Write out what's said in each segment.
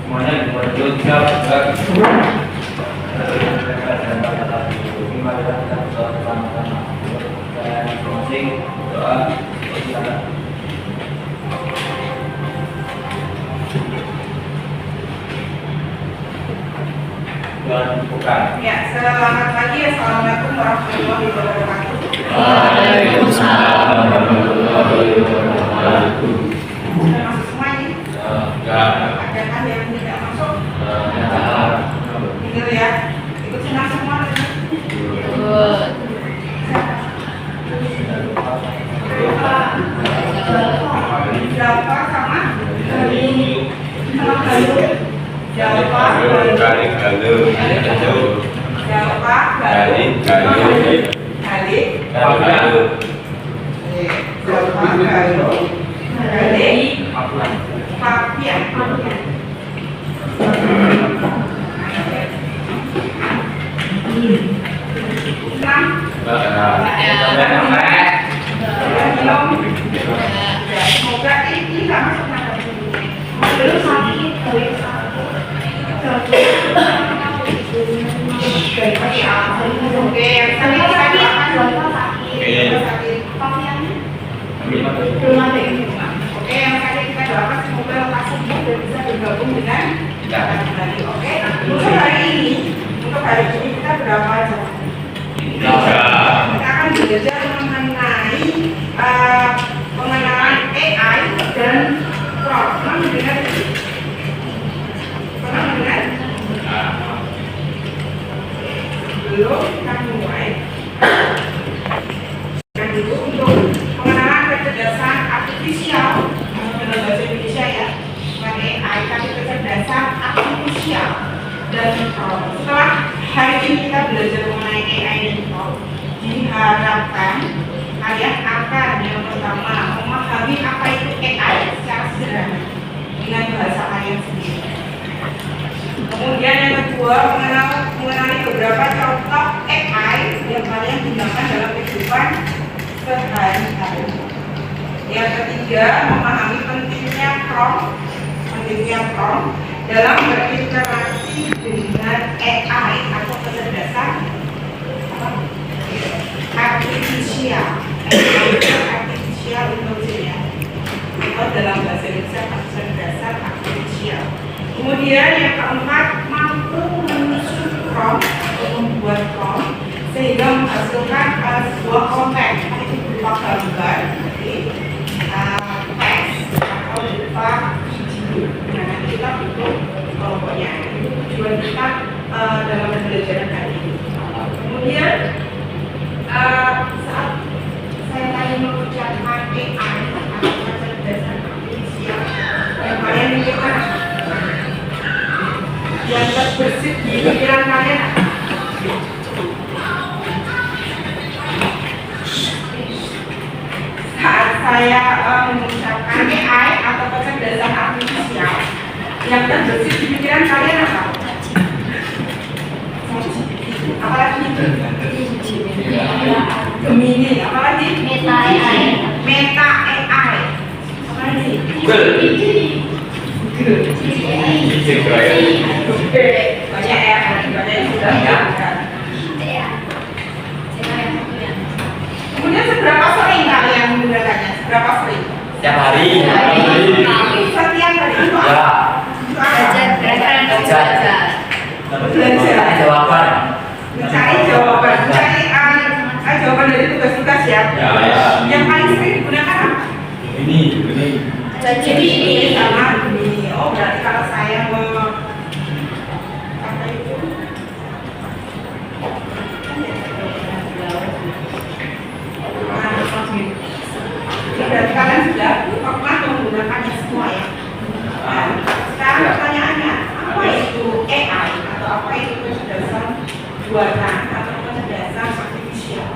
semuanya diperlukan siap. Mari kita berdoa bersama-sama. Masing-masing doa. Bukan. Ya, selamat pagi. Assalamualaikum warahmatullahi wabarakatuh. Waalaikumsalam warahmatullahi wabarakatuh. Sudah masuk semua ini? Enggak. Ada kan yang tidak masuk? Enggak. Dengar ya. Ikut senang semua. Berapa sama? Sama kayu. Berapa? Kali Berapa? kali Papian. Semoga ini nggak masuk nada. Belum sakit, Oke, yang tadi Oke, yang tadi kita doakan semoga lekas sembuh dan bisa bergabung dengan kita kembali. Oke, untuk hari ini kita berapa jam? Kita akan belajar mengenai pengenalan AI dan prompt. Pernah mendengar? Belum, kita mulai. Yang dulu untuk pengenalan kecerdasan artifisial dalam bahasa Indonesia ya, bukan AI tapi kecerdasan artifisial dan setelah hari ini kita belajar mengenai AI dan prompt, diharapkan kalian akan yang pertama memahami apa itu AI secara sederhana dengan bahasa kalian sendiri. Kemudian yang kedua, mengenali beberapa contoh AI yang kalian gunakan dalam kehidupan sehari-hari. Yang ketiga, memahami pentingnya prompt dalam berinteraksi dengan AI atau kecerdasan artifisial intelligence atau dalam bahasa Indonesia kecerdasan artifisial. Kemudian yang keempat, mampu menyusun prompt atau membuat prompt sehingga menghasilkan sebuah konten, itu berupa gambar, teks atau berupa video. Nah, nanti kita butuh kelompoknya. Itu tujuan kita dalam pembelajaran kali ini. Kemudian saat saya tadi mengucapkan AI atau kecerdasan artifisial, yang kalian pikirkan yang terbersit di pikiran kalian saat saya mengucapkan AI atau kecerdasan artifisial, yang terbersit di pikiran kalian apa? Apalagi? Gemini, apalagi? Meta AI. Apalagi? Banyak ya, banyak yang sudah menggunakan. Kemudian seberapa sering kalian menggunakannya? Seberapa sering? Setiap hari. Setiap hari itu belajar. Jawaban. Mencari jawaban. Mencari jawaban dari tugas-tugas ya. Yang paling sering digunakan apa? Ini. Jadi sama ini. Oh, berarti kalau saya mau apa itu? Berarti kalian sudah pernah menggunakannya semua ya. Nah, sekarang pertanyaannya, apa itu AI atau apa itu kecerdasan buatan atau kecerdasan artifisial?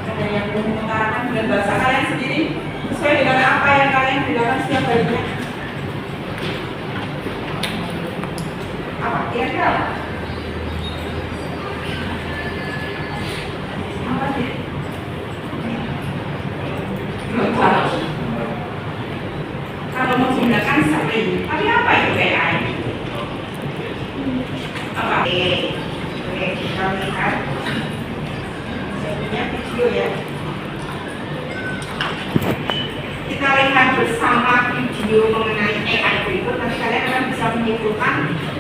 Ada yang mengutarakan dengan bahasa kalian sendiri sesuai dengan apa yang kalian gunakan setiap harinya? Apa kira-kira? Apa sih? Belum tahu.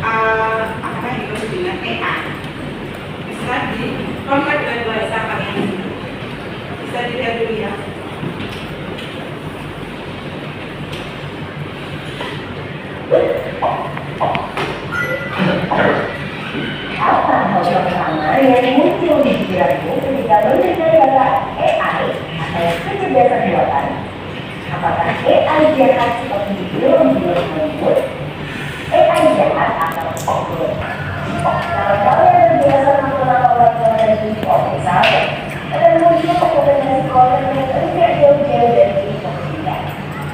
apa yang dimaksud dengan AI bisa di-convert dengan bahasa apa ini? Bisa dilihat dulu ya. Apa hal pertama yang muncul di pikiranmu ketika mendengar kata AI atau kecerdasan buatan? Apakah AI jahat seperti film-film Hollywood? AI jahat atau oknum? Kalau kalian biasa mengenal orang dari impor misalnya, akan muncul rekomendasi konten yang tidak jauh-jauh dari info kita.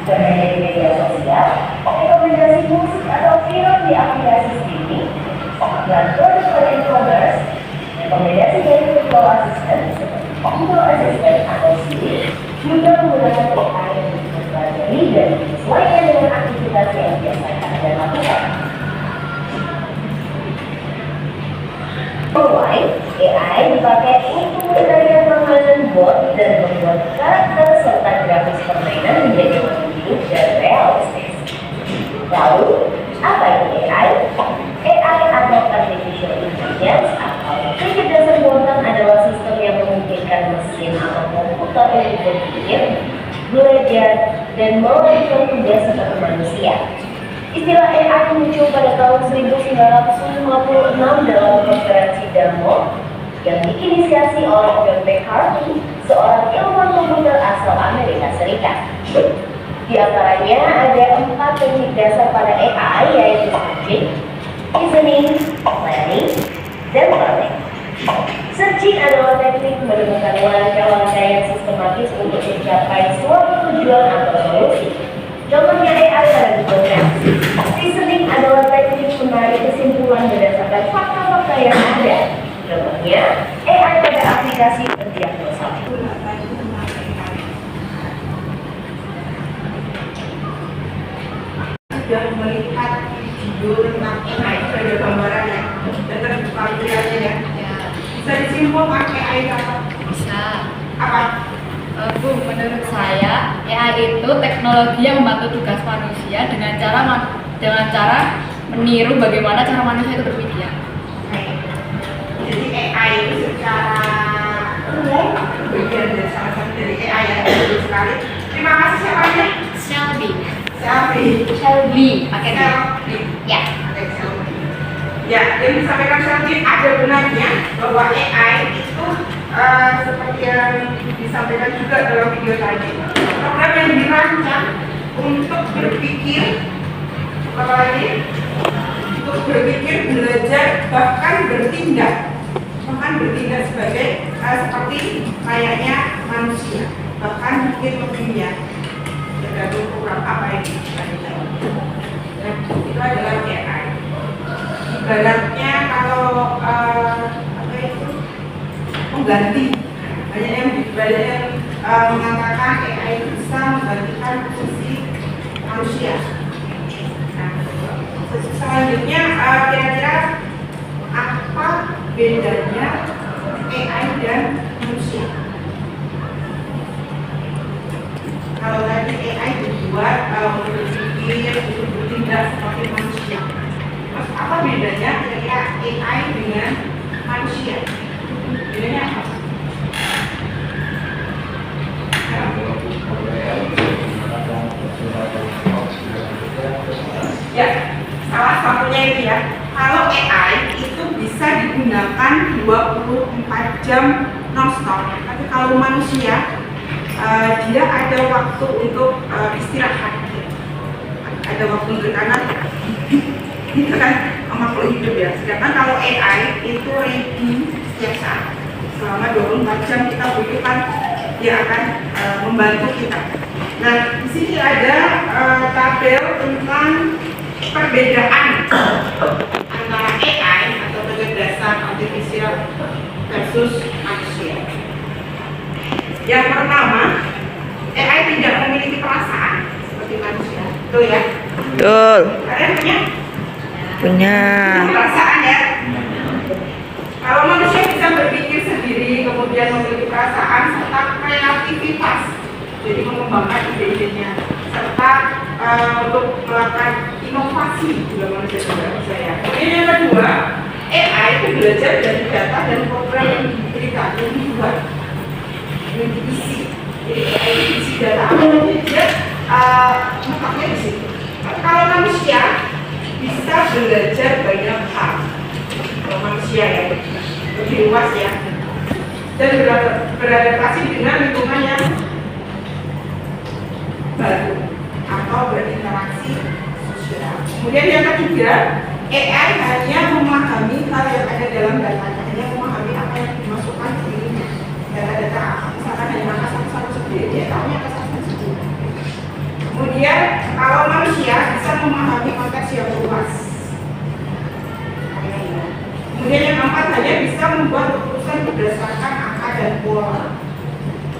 Bukan hanya di media sosial, rekomendasi musik atau film di aplikasi streaming, dan produk e-commerce, rekomendasi dari virtual assistant seperti Google Assistant atau Siri juga menggunakan AI untuk mempelajari dan menyesuaikan dengan aktivitas yang biasa kalian lakukan. Online, AI dipakai untuk mencarikan permainan bot dan membuat karakter serta grafis permainan menjadi lebih hidup dan realistis. Lalu, apa itu AI? AI atau Artificial Intelligence atau kecerdasan buatan adalah sistem yang memungkinkan mesin atau komputer untuk berpikir, belajar, dan melakukan tugas seperti manusia. Istilah AI muncul pada tahun 1956 dalam konferensi Davos yang diinisiasi oleh John McCarthy, seorang ilmuwan komputer asal Amerika Serikat. Di antaranya ada 4 teknik dasar pada AI, yaitu searching, reasoning, planning, dan learning. Searching adalah teknik menemukan langkah-langkah yang sistematis untuk mencapai suatu tujuan atau solusi. Contohnya AI pada Google Maps. Reasoning adalah teknik menarik kesimpulan berdasarkan fakta-fakta yang ada. Contohnya AI pada aplikasi pendiagnosa. Sudah melihat video tentang AI, sudah ada gambarannya dan terbuka tampilannya ya. Bisa disimpulkan AI apa? Bisa. Apa? Bu, menurut saya AI itu teknologi yang membantu tugas manusia dengan cara meniru bagaimana cara manusia itu berpikir. Jadi AI itu secara umum bagian dari salah satu dari AI yang bagus sekali. Terima kasih siapanya? Shelby. Shelby. Pakai D. Shelby. Ya. Oke, Shelby. Ya, yang disampaikan Shelby ada benarnya bahwa AI itu seperti yang disampaikan juga dalam video tadi, program yang dirancang untuk berpikir, apalagi untuk berpikir, belajar, bahkan bertindak sebagai seperti layaknya manusia, bahkan mungkin lebihnya. Tergantung program apa yang dilakukan. Nah, itu adalah AI. Ibaratnya kalau apa itu mengganti, banyak yang mengatakan AI itu bisa menggantikan posisi manusia. Nah, selanjutnya kira-kira apa bedanya AI dan manusia? Kalau tadi AI dibuat untuk berpikir, untuk bertindak seperti manusia, terus apa bedanya kira-kira AI dengan manusia? Bedanya apa? Ya, salah satunya itu ya. Kalau AI itu bisa digunakan 24 jam non-stop. Tapi kalau manusia dia ada waktu untuk istirahat. Ada waktu untuk kanan. Itu kan makhluk hidup ya. Sedangkan kalau AI itu ready setiap saat. Selama 24 jam kita butuhkan, dia akan membantu kita. Nah, di sini ada tabel tentang perbedaan antara AI atau kecerdasan artifisial versus manusia. Yang pertama, AI tidak memiliki perasaan seperti manusia, betul ya? Betul. Kalian punya? Punya. Perasaan ya. Kalau manusia bisa berpikir sendiri, kemudian memiliki perasaan serta kreativitas, jadi mengembangkan ide-idenya serta untuk melakukan inovasi juga manusia saya. Kemudian yang kedua, AI itu belajar dari data dan program yang diberikan, yang dibuat, yang diisi. Jadi AI itu diisi data apa saja dia letaknya di situ. Kalau manusia bisa belajar banyak hal, kalau manusia ya lebih luas ya, dan beradaptasi dengan lingkungan yang baru atau berinteraksi sosial. Kemudian yang ketiga, AI hanya memahami hal yang ada dalam data, hanya memahami apa yang dimasukkan ke dirinya. Data-data misalkan hanya angka satu sendiri, dia tahunya angka satu sendiri. Kemudian kalau manusia bisa memahami konteks yang luas. Kemudian yang keempat, hanya bisa membuat keputusan berdasarkan angka dan pola.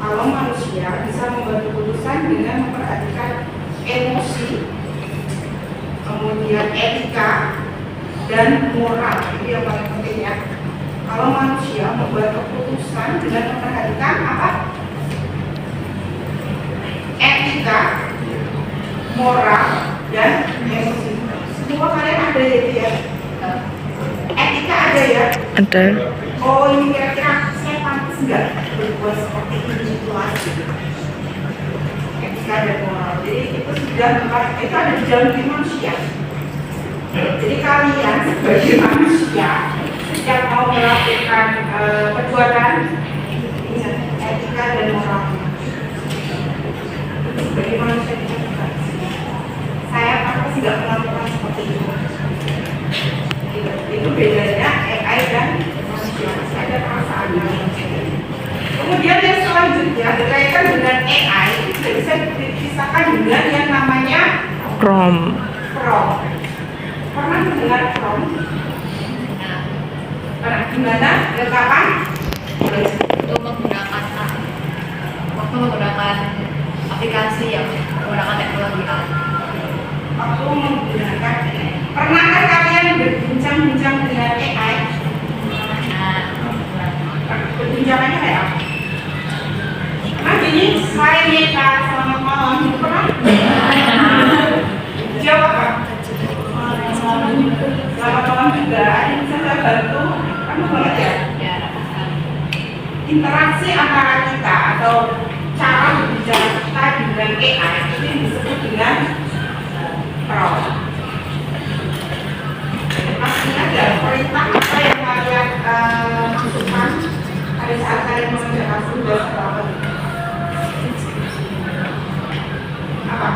Kalau manusia bisa membuat keputusan dengan memperhatikan emosi, kemudian etika dan moral, itu yang paling penting ya. Kalau manusia membuat keputusan dengan memperhatikan apa? Etika, moral dan emosi. Semua kalian ada ya itu ya. Etika ada ya. Ada. Oh ini kira-kira saya pantas nggak berbuat seperti ini situasi? Etika dan moral. Jadi itu sudah itu ada di dalam diri manusia. Jadi kalian sebagai manusia yang mau melakukan perbuatan, ingat etika dan moral. Sebagai manusia kita juga. Saya pantas nggak melakukan seperti itu. Itu bedanya AI dan manusia. Ada perasaan manusia. Kemudian yang selanjutnya berkaitan dengan AI itu bisa dipisahkan dengan yang namanya Prompt. prompt. Pernah mendengar prompt? Pernah? Gimana? Kapan? Untuk menggunakan waktu menggunakan aplikasi yang menggunakan teknologi AI. Waktu menggunakan AI. Pernahkah kalian berbincang-bincang dengan AI? Perbincangannya kayak apa? Nah gini, saya Neta, selamat malam. Pernah? Jawab apa? Selamat malam juga. Ini bisa saya bantu? Kamu banget ya? Ya. Interaksi antara kita atau cara berbicara kita dengan AI ini disebut dengan prompt. Pasti ada perintah apa yang kalian masukkan pada saat kalian mengerjakan tugas atau apa? Apa?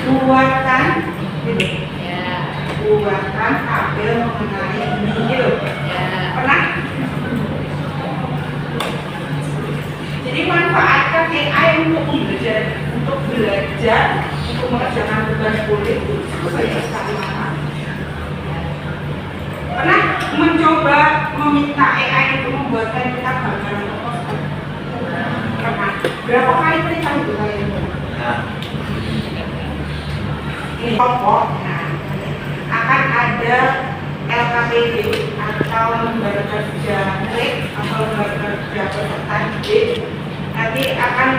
Buatkan gitu. Ya. Buatkan tabel mengenai ini gitu. Ya. Pernah? Jadi manfaatkan AI untuk belajar, untuk mengerjakan tugas kuliah itu banyak sekali manfaat. Pernah mencoba meminta AI untuk membuatkan kita gambaran poster? Pernah? Berapa kali perintah itu kalian? Ini kelompok, nah, akan ada LKPD atau lembaga kerja NEK atau lembaga kerja peserta didik nanti akan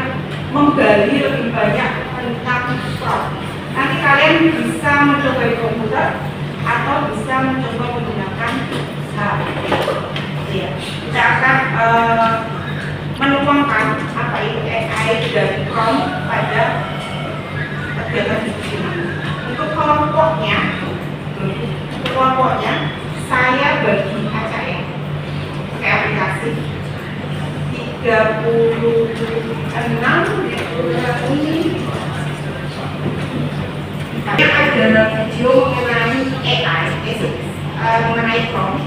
menggali lebih banyak tentang prompt. Nanti kalian bisa mencoba di komputer atau bisa mencoba menggunakan HP. Ya. Kita akan menuangkan apa itu AI dan prompt pada kegiatan diskusi ini. Untuk kelompoknya saya bagi aja ya pakai aplikasi 36 ini ada video mengenai AI, mengenai prompt.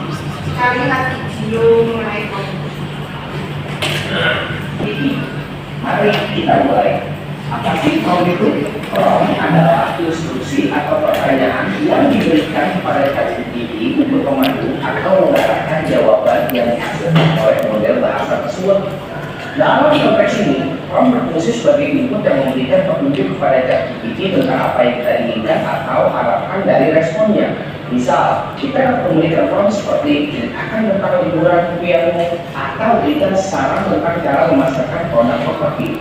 Kita lihat video mengenai prompt. Jadi Mari kita mulai. Apa sih prompt itu? Prompt adalah instruksi atau pertanyaan yang diberikan kepada ChatGPT untuk memandu atau menggarapkan jawaban yang dihasilkan oleh model bahasa tersebut. Dalam konteks ini, prompt berfungsi sebagai input yang memberikan petunjuk kepada ChatGPT tentang apa yang kita inginkan atau harapkan dari responnya. Misal, kita memberikan prompt seperti ceritakan tentang liburan impianmu atau berikan saran tentang cara memasarkan produk properti.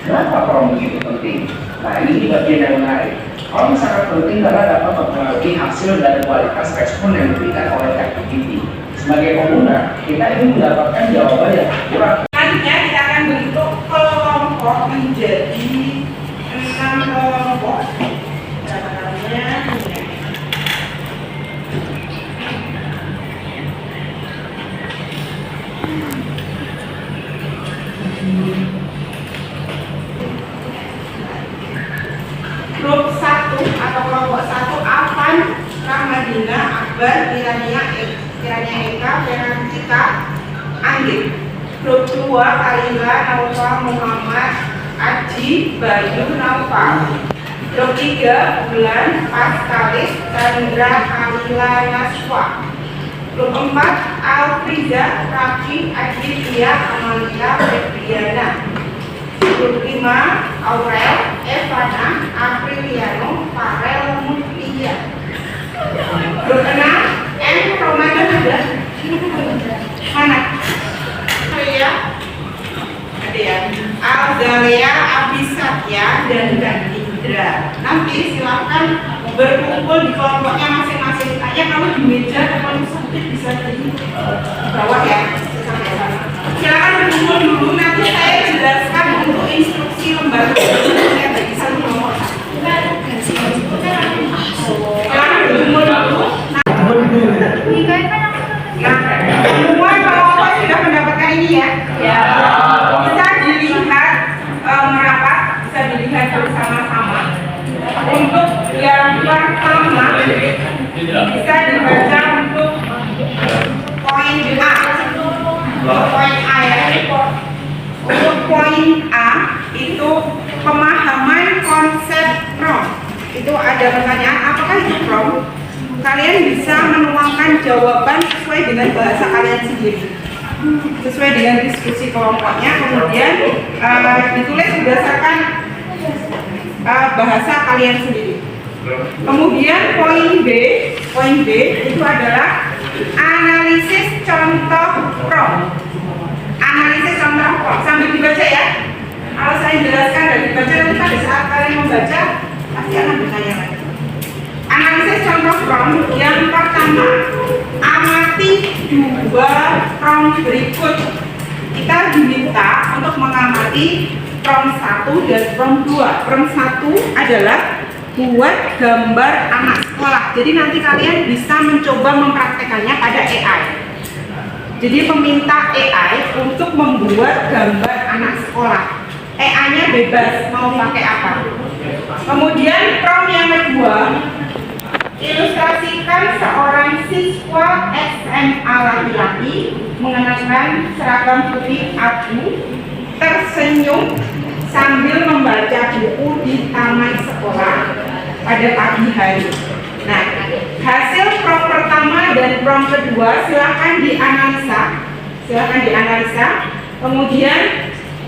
Kenapa prompt begitu penting? Nah, ini bagian yang menarik. Prompt sangat penting karena dapat mempengaruhi hasil dan kualitas respon yang diberikan oleh ChatGPT. Sebagai pengguna, kita ingin mendapatkan jawaban yang akurat. Selanjutnya kita akan bentuk kelompok menjadi 6 kelompok. Berapa namanya? Grup 1 atau kelompok 1 Afan, Ramadina, Akbar, Kirania, Eka, Ferantika, Anggit. Grup 2 Kalila, Naufa, Muhammad, Aji, Bayu, Naufal. Grup 3 Bulan, Paskalis, Chandra, Kalila, Naswa. Grup 4 Alfriza, Rafi, Aditya, Amalia, Febriana. Grup 5 Aurel, Evana, Apriliano, Farel, Mutia. Grup 6 M Ramadan ada mana? Oh iya, ada ya. Alzalia, Abisatya, dan Indra. Nanti silakan berkumpul di kelompoknya masing-masing. Tanya kalau di meja depan sempit bisa di bawah ya. Silakan berkumpul dulu. Nanti saya jelaskan untuk instruksi lembaga yang bagi satu kelompok. Silakan berkumpul dulu. Semua kelompok sudah mendapatkan ini ya. Bisa dilihat merapat, bisa dilihat bersama-sama. Untuk yang pertama bisa dibaca untuk poin A. Poin A ya. Untuk poin A itu pemahaman konsep prompt. Itu ada pertanyaan, apakah itu prompt? Kalian bisa menuangkan jawaban sesuai dengan bahasa kalian sendiri, sesuai dengan diskusi kelompoknya, kemudian ditulis berdasarkan bahasa kalian sendiri. Kemudian poin B itu adalah analisis contoh prompt. Analisis contoh prompt sambil dibaca ya. Kalau saya jelaskan dan dibaca, nanti pada saat kalian membaca pasti akan bertanya lagi. Analisis contoh prompt yang pertama, amati dua prompt berikut. Kita diminta untuk mengamati prompt 1 dan prompt 2. Prompt 1 adalah buat gambar anak sekolah. Jadi nanti kalian bisa mencoba mempraktekannya pada AI. Jadi meminta AI untuk membuat gambar anak sekolah. AI-nya bebas mau pakai apa. Kemudian prompt yang kedua, ilustrasikan seorang siswa SMA laki-laki mengenakan seragam putih abu tersenyum sambil membaca buku di taman sekolah pada pagi hari. Nah, hasil prompt pertama dan prompt kedua silakan dianalisa. Kemudian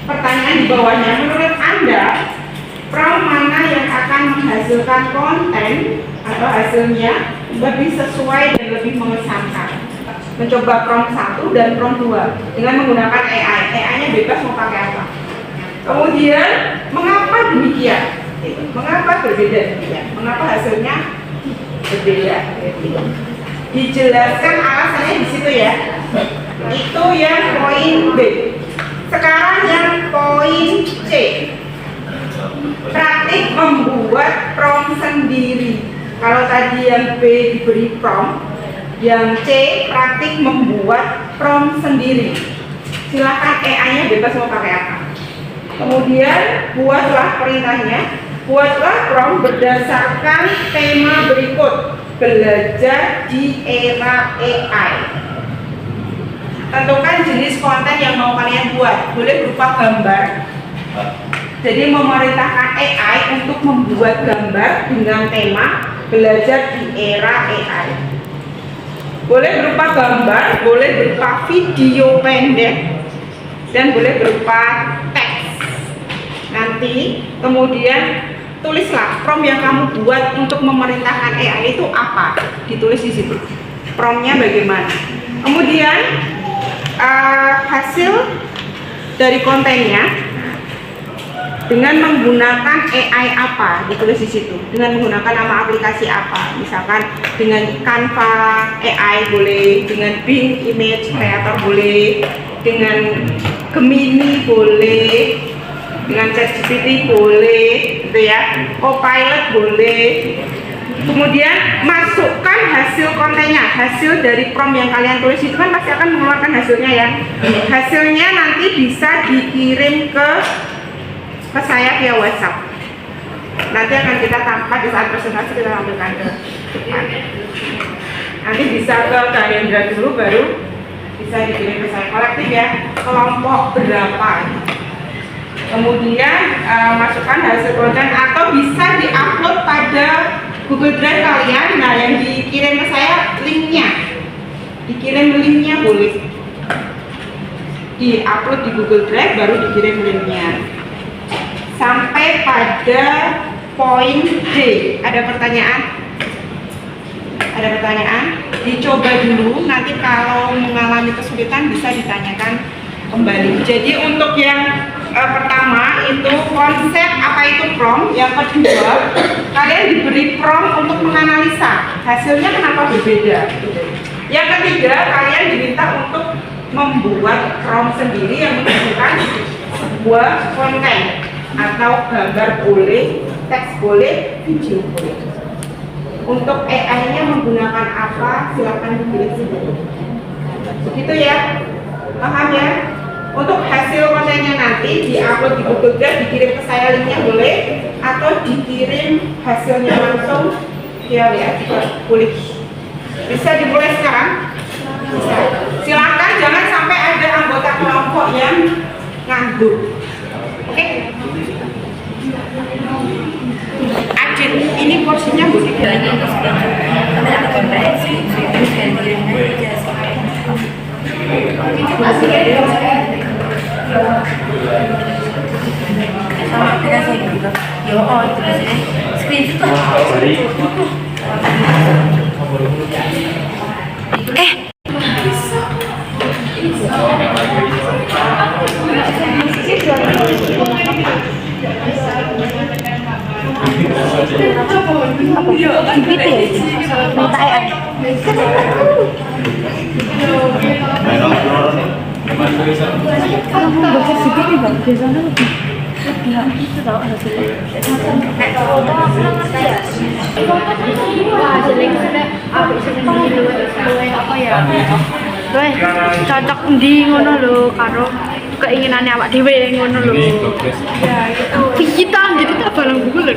pertanyaan di bawahnya, menurut Anda prompt mana yang akan menghasilkan konten atau hasilnya lebih sesuai dan lebih mengesankan? Mencoba prompt 1 dan prompt 2 dengan menggunakan AI. AI-nya bebas mau pakai apa. Kemudian mengapa demikian? Mengapa berbeda demikian? Mengapa hasilnya berbeda? Dijelaskan alasannya di situ ya. Itu yang poin B. Sekarang yang poin C. Praktik membuat prompt sendiri. Kalau tadi yang B diberi prompt, yang C praktik membuat prompt sendiri. Silakan AI-nya bebas mau pakai apa. Kemudian buatlah perintahnya, buatlah prompt berdasarkan tema berikut: belajar di era AI. Tentukan jenis konten yang mau kalian buat, boleh berupa gambar. Jadi memerintahkan AI untuk membuat gambar dengan tema belajar di era AI. Boleh berupa gambar, boleh berupa video pendek, dan boleh berupa teks. Nanti kemudian tulislah prompt yang kamu buat untuk memerintahkan AI itu apa, ditulis di situ. Promptnya bagaimana. Kemudian hasil dari kontennya dengan menggunakan AI apa, ditulis di situ. Dengan menggunakan nama aplikasi apa, misalkan dengan Canva AI boleh, dengan Bing Image Creator boleh, dengan Gemini boleh, dengan ChatGPT boleh, gitu ya. Copilot boleh. Kemudian masukkan hasil kontennya, hasil dari prompt yang kalian tulis itu kan pasti akan mengeluarkan hasilnya ya. Hasilnya nanti bisa dikirim ke saya via WhatsApp. Nanti akan kita tampilkan di saat presentasi, kita tampilkan ke depan. Nanti bisa ke Kak Hendra dulu, baru bisa dikirim ke saya. Kolektif ya, kelompok berapa. Kemudian masukkan hasil konten atau bisa diupload pada Google Drive kalian. Nah, yang dikirim ke saya linknya, dikirim linknya boleh. Diupload di Google Drive baru dikirim linknya. Sampai pada poin D. Ada pertanyaan? Ada pertanyaan? Dicoba dulu, nanti kalau mengalami kesulitan bisa ditanyakan kembali. Jadi untuk yang pertama itu konsep apa itu prompt. Yang kedua, kalian diberi prompt untuk menganalisa hasilnya kenapa berbeda. Yang ketiga, kalian diminta untuk membuat prompt sendiri yang menunjukkan sebuah konten atau gambar boleh, teks boleh, video boleh. Untuk AI-nya menggunakan apa? Silakan dipilih sendiri. Begitu ya, paham ya? Untuk hasil kontennya nanti diupload di Google Drive, dikirim ke saya linknya boleh, atau dikirim hasilnya langsung via WA juga boleh. Bisa dimulai sekarang? Bisa. Silakan, jangan sampai ada anggota kelompok yang nganggur. Oke? Ajit, ini porsinya boleh. Cocok di ngono lho karo keinginannya awak dhewe ngono lho. Ya itu. Kita jadi tak barang buku lho.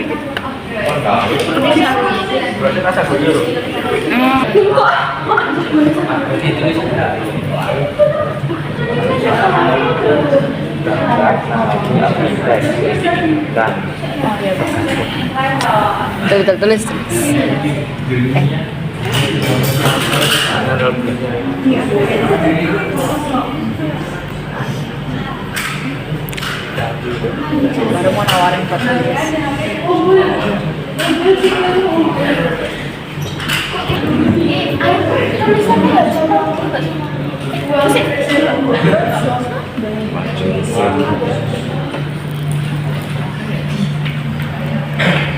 Betul tulis. Baru mau nawarin buat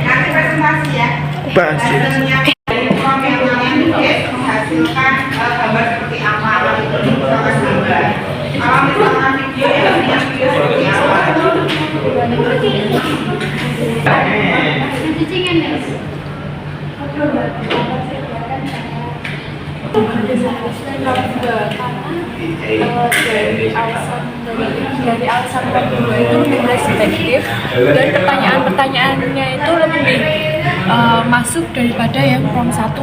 Nanti presentasi ya. Hasilnya dari prompt yang kalian tulis menghasilkan gambar seperti apa. Misalkan gambar. Kalau misalkan video ya video seperti apa. dari alasan kedua itu lebih perspektif dan pertanyaan-pertanyaannya itu lebih masuk daripada yang prompt 1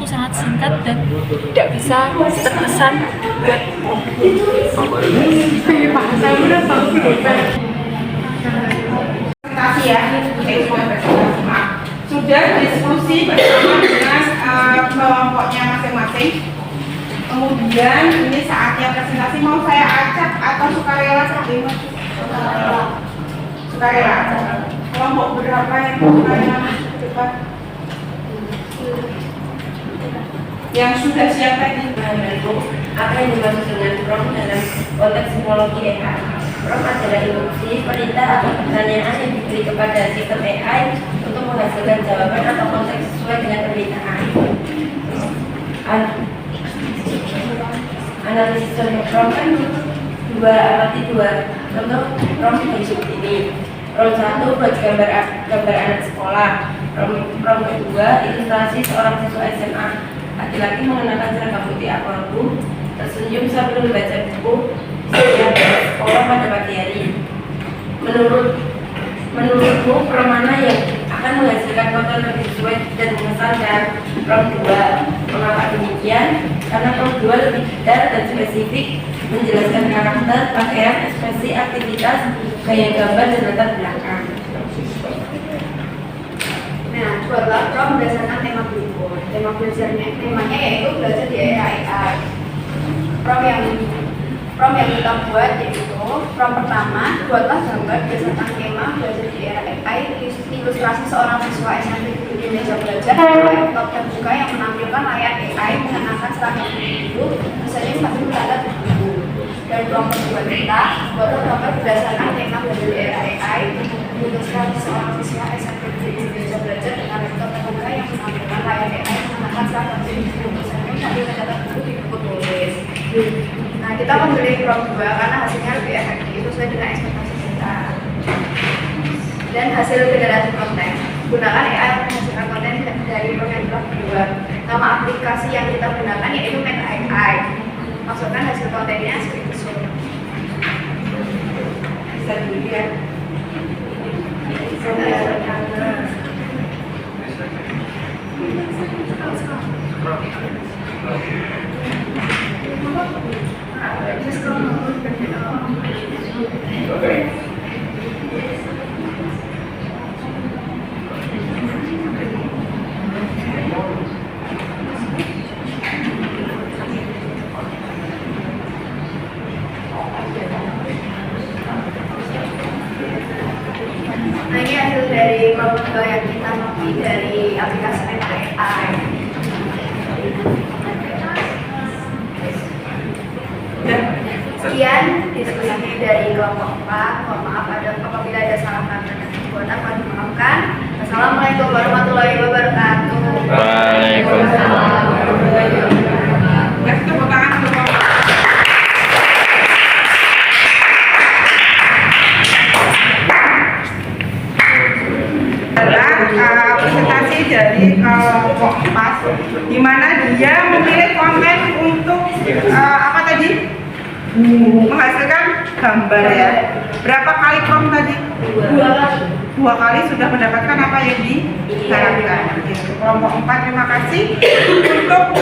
sangat singkat dan tidak bisa terkesan buat presentasi ya. Sudah diskusi bersama dengan kelompoknya masing-masing. Kemudian ini saatnya presentasi, mau saya acak atau sukarela seperti ini? Sukarela. Kelompok berapa yang sukarela? Cepat. Yang sudah siap tadi. Apa yang dimaksud dengan prompt dalam konteks psikologi AI? Prompt adalah instruksi, perintah atau pertanyaan yang diberi kepada sistem AI untuk menghasilkan jawaban atau konteks sesuai dengan permintaan. Analisis contoh prompt kan arti dua. Contoh prompt berikut ini. Prompt 1 buat gambar anak sekolah. Prompt kedua ilustrasi seorang siswa SMA laki-laki mengenakan seragam putih abu-abu tersenyum sambil membaca buku setiap sekolah pada pagi hari. Menurutmu prompt mana yang akan menghasilkan konten lebih sesuai dan mengesankan? Prompt 2. Mengapa demikian? Karena prompt 2 lebih detail dan spesifik, menjelaskan karakter, pakaian, ekspresi, aktivitas, gaya gambar, dan latar belakang. Nah, buatlah prompt berdasarkan tema berikut. Tema belajarnya, temanya yaitu belajar di era AI. Prompt yang kita buat yaitu prompt pertama, buatlah gambar berdasarkan tema belajar di era AI, ilustrasi seorang siswa SMP di meja belajar dengan laptop terbuka yang menampilkan layar AI mengenakan seragam biru, misalnya sambil berada di buku. Dan prompt kedua kita, buatlah gambar berdasarkan tema belajar di era AI, ilustrasi seorang siswa SMP di meja belajar dengan laptop terbuka yang menampilkan layar AI mengenakan seragam biru, misalnya sambil berada di buku tulis. Nah, kita memilih prompt 2 karena hasilnya lebih efektif sesuai dengan ekspektasi kita. Dan hasil generasi konten, gunakan AI untuk menghasilkan konten dari prompt yang telah kedua. Nama aplikasi yang kita gunakan yaitu Meta AI. Masukkan hasil kontennya screenshot. Bisa dilihat. Nah, ini hasil dari prompt yang kita copy dari aplikasi Meta AI. Sekian diskusi dari kelompok 4. Mohon maaf apabila ada salah kata dan perbuatan mohon dimaafkan. Assalamualaikum warahmatullahi wabarakatuh. Waalaikumsalam. Ya, tepuk tangan untuk Bapak. Adalah presentasi dari kelompok 4, di mana dia memilih konten untuk apa tadi? Menghasilkan gambar ya. Berapa kali prompt tadi? 2 kali sudah mendapatkan apa yang diharapkan. Kelompok 4 terima kasih. Untuk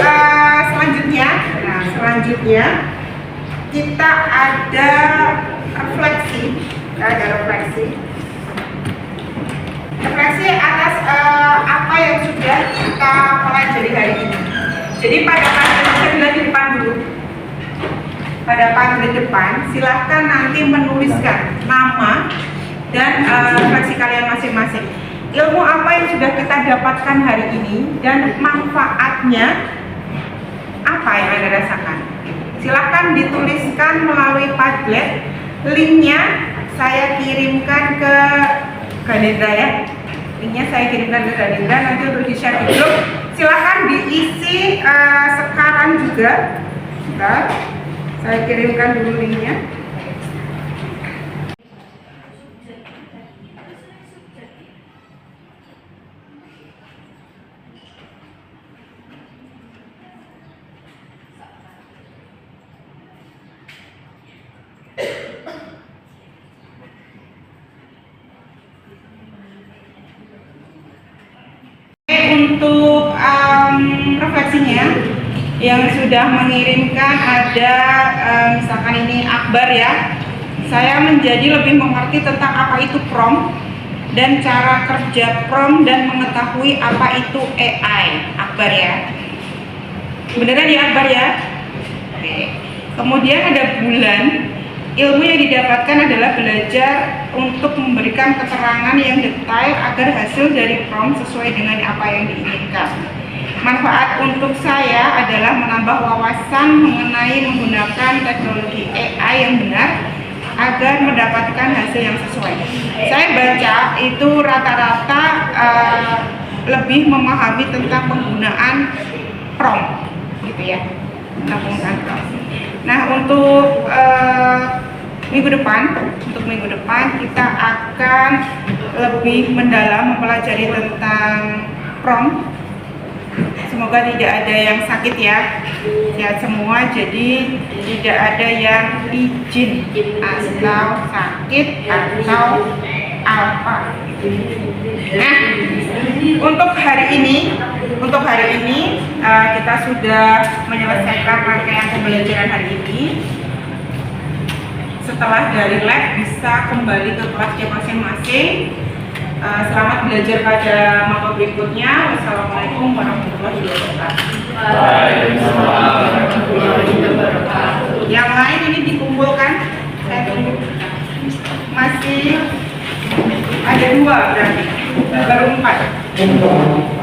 selanjutnya, selanjutnya kita ada refleksi. Refleksi atas apa yang sudah kita pelajari hari ini. Jadi pada panel di depan dulu. Pada panel depan, silahkan nanti menuliskan nama dan refleksi kalian masing-masing. Ilmu apa yang sudah kita dapatkan hari ini dan manfaatnya apa yang Anda rasakan. Silahkan dituliskan melalui Padlet. Linknya saya kirimkan ke Ganendra ya. Linknya saya kirimkan ke Ganendra nanti untuk di-share di grup. Silahkan diisi sekarang juga. Bentar. Saya kirimkan dulu linknya. Untuk refleksinya yang sudah mengirimkan ada misalkan ini Akbar ya. Saya menjadi lebih mengerti tentang apa itu prompt dan cara kerja prompt dan mengetahui apa itu AI. Akbar ya. Beneran ya Akbar ya? Oke. Kemudian ada Bulan. Ilmu yang didapatkan adalah belajar untuk memberikan keterangan yang detail agar hasil dari prompt sesuai dengan apa yang diinginkan. Manfaat untuk saya adalah menambah wawasan mengenai menggunakan teknologi AI yang benar agar mendapatkan hasil yang sesuai. Saya baca itu rata-rata lebih memahami tentang penggunaan prompt, gitu ya. Tentang penggunaan prompt. Nah, untuk minggu depan kita akan lebih mendalam mempelajari tentang prompt. Semoga tidak ada yang sakit ya, sehat semua. Jadi tidak ada yang izin atau sakit atau apa. Nah, untuk hari ini kita sudah menyelesaikan rangkaian pembelajaran hari ini. Setelah dari lab bisa kembali ke kelasnya masing-masing. Selamat belajar pada mata berikutnya. Wassalamualaikum warahmatullahi wabarakatuh. Yang lain ini dikumpulkan. Saya tunggu. Masih ada 2 berarti, baru 4.